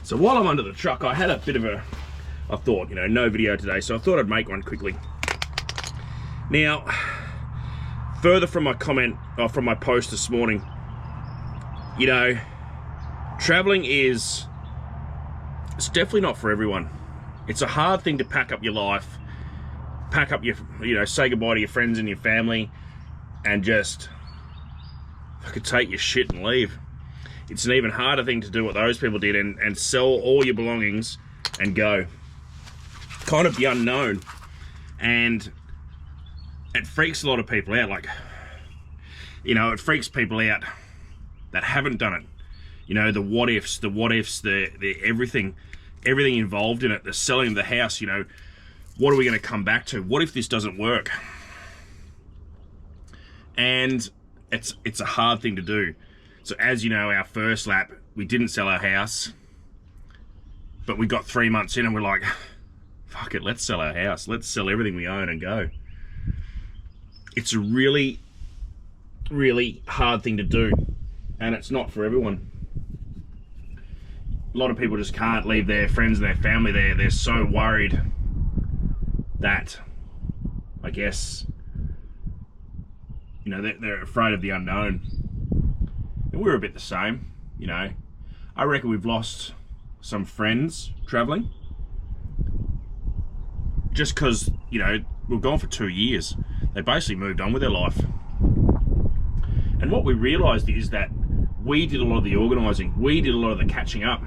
So while I'm under the truck, I had a bit of I thought, no video today, so I thought I'd make one quickly. Now, further from my comment, or from my post this morning, traveling it's definitely not for everyone. It's a hard thing to pack up your life, pack up your, say goodbye to your friends and your family, and just fucking take your shit and leave. It's an even harder thing to do what those people did and sell all your belongings and go. Kind of the unknown. And it freaks a lot of people out. Like, it freaks people out that haven't done it. The what ifs, the everything involved in it, the selling of the house, what are we going to come back to? What if this doesn't work? And it's a hard thing to do. So as you know, our first lap, we didn't sell our house, but we got 3 months in and we're like, fuck it, let's sell our house. Let's sell everything we own and go. It's a really, really hard thing to do, and it's not for everyone. A lot of people just can't leave their friends and their family there. They're so worried that, I guess, they're afraid of the unknown. And we're a bit the same, I reckon we've lost some friends traveling. Just because, we've gone for 2 years. They basically moved on with their life. And what we realised is that we did a lot of the organising. We did a lot of the catching up.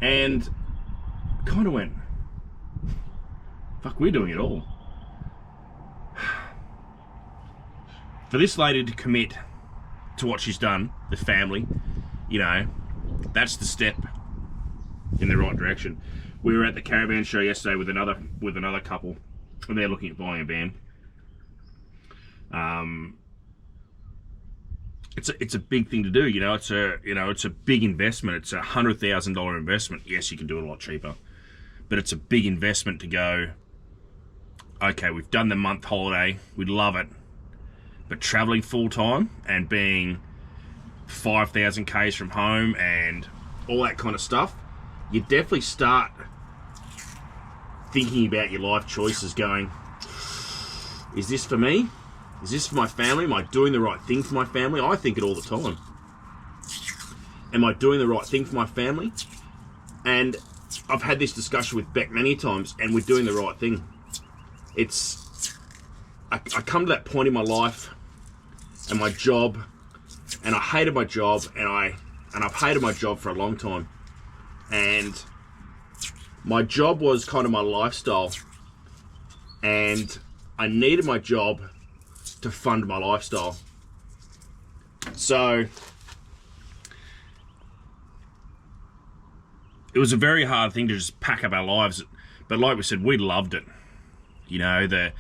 And kind of went, fuck, we're doing it all. For this lady to commit to what she's done, the family, that's the step in the right direction. We were at the caravan show yesterday with another couple, and they're looking at buying a van. It's a big thing to do, it's a big investment. It's $100,000 investment. Yes, you can do it a lot cheaper, but it's a big investment to go, okay, we've done the month holiday, we love it, but traveling full time and being 5,000 Ks from home and all that kind of stuff, you definitely start thinking about your life choices, going, is this for me? Is this for my family? Am I doing the right thing for my family? I think it all the time. Am I doing the right thing for my family? And I've had this discussion with Beck many times, and we're doing the right thing. I come to that point in my life and my job, and I hated my job, and I've hated my job for a long time. And my job was kind of my lifestyle, and I needed my job to fund my lifestyle. So it was a very hard thing to just pack up our lives, but like we said, we loved it. The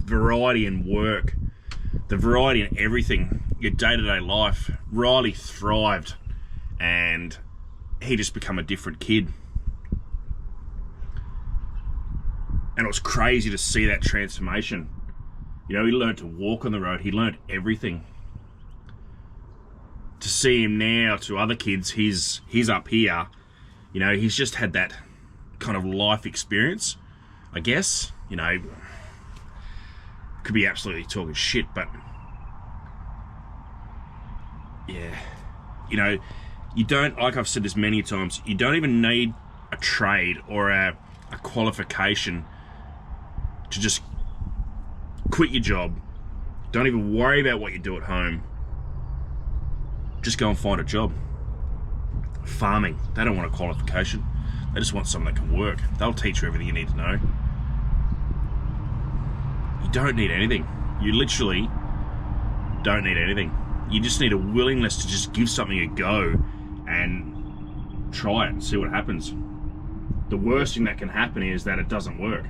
variety in work, the variety in everything, your day-to-day life. Riley thrived, and he just become a different kid. And it was crazy to see that transformation. He learned to walk on the road. He learned everything. To see him now to other kids, he's up here. He's just had that kind of life experience, I guess. Could be absolutely talking shit, but yeah. You don't, like I've said this many times, you don't even need a trade or a qualification to just quit your job. Don't even worry about what you do at home. Just go and find a job. Farming, they don't want a qualification. They just want someone that can work. They'll teach you everything you need to know. You don't need anything. You literally don't need anything. You just need a willingness to just give something a go and try it and see what happens. The worst thing that can happen is that it doesn't work.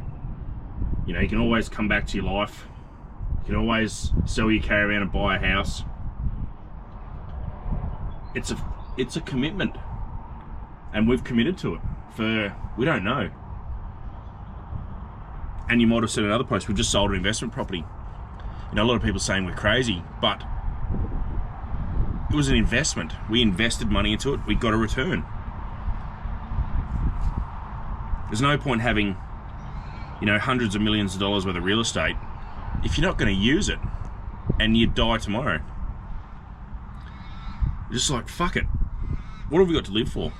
You can always come back to your life. You can always sell your caravan and buy a house. It's a commitment, and we've committed to it for, we don't know. And you might have seen another post, we've just sold an investment property. A lot of people saying we're crazy, but It was an investment. We invested money into it. We got a return. There's no point having, you know, hundreds of millions of dollars worth of real estate if you're not going to use it and you die tomorrow. Just like, fuck it. What have we got to live for?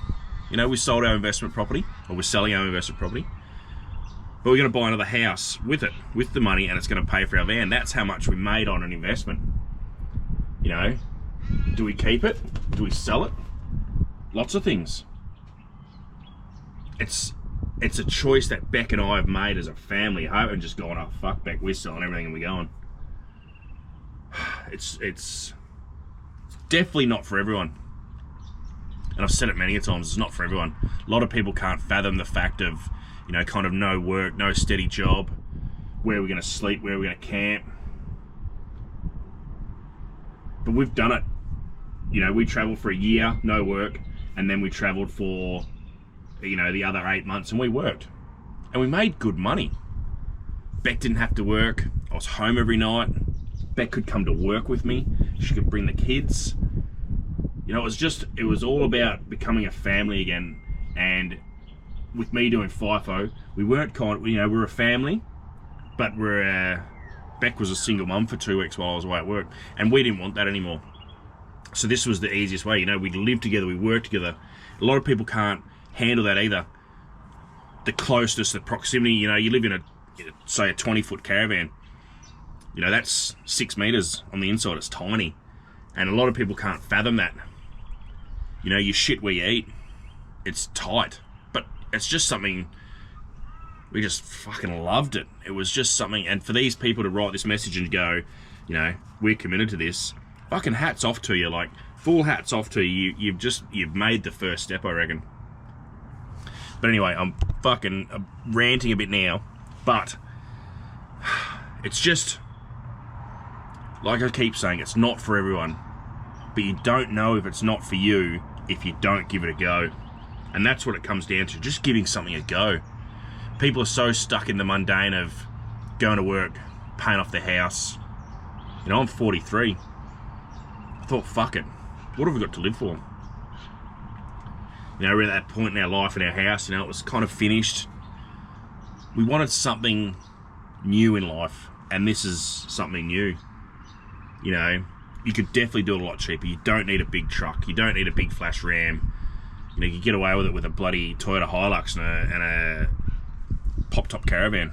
You know, we sold our investment property, or we're selling our investment property, but we're going to buy another house with it, with the money, and it's going to pay for our van. That's how much we made on an investment. You know, do we keep it? Do we sell it? Lots of things. It's a choice that Beck and I have made as a family. I haven't just gone, oh fuck Beck, we're selling everything and we're going. It's definitely not for everyone. And I've said it many times, it's not for everyone. A lot of people can't fathom the fact of, you know, kind of no work, no steady job, where we're going to sleep, where we're going to camp. But we've done it. You know, we traveled for a year, no work, and then we traveled for, you know, the other 8 months, and we worked. And we made good money. Beck didn't have to work. I was home every night. Beck could come to work with me. She could bring the kids. You know, it was all about becoming a family again. And with me doing FIFO, we weren't we're a family, but Beck was a single mum for 2 weeks while I was away at work, and we didn't want that anymore. So this was the easiest way. You know, we live together, we work together. A lot of people can't handle that either. The closeness, the proximity. You know, you live in say a 20-foot caravan. You know, that's 6 meters on the inside. It's tiny, and a lot of people can't fathom that. You know, you shit where you eat. It's tight, but it's just something. We just fucking loved it. It was just something, and for these people to write this message and go, you know, we're committed to this. Fucking hats off to you, like full hats off to you. You've made the first step, I reckon. But anyway, I'm ranting a bit now, but it's just, like I keep saying, it's not for everyone. But you don't know if it's not for you if you don't give it a go. And that's what it comes down to, just giving something a go. People are so stuck in the mundane of going to work, paying off their house. You know, I'm 43. I thought, fuck it. What have we got to live for? You know, we're at that point in our life, in our house, you know, it was kind of finished. We wanted something new in life, and this is something new. You know, you could definitely do it a lot cheaper. You don't need a big truck. You don't need a big flash Ram. You know, you get away with it with a bloody Toyota Hilux and a pop-top caravan.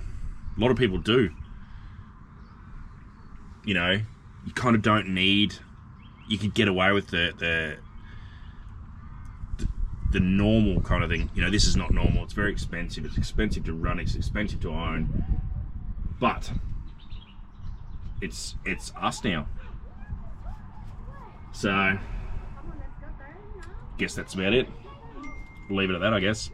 A lot of people do. You know, you kind of don't need. You could get away with the normal kind of thing. You know, this is not normal. It's very expensive. It's expensive to run. It's expensive to own. But it's us now. So, guess that's about it. We'll leave it at that, I guess.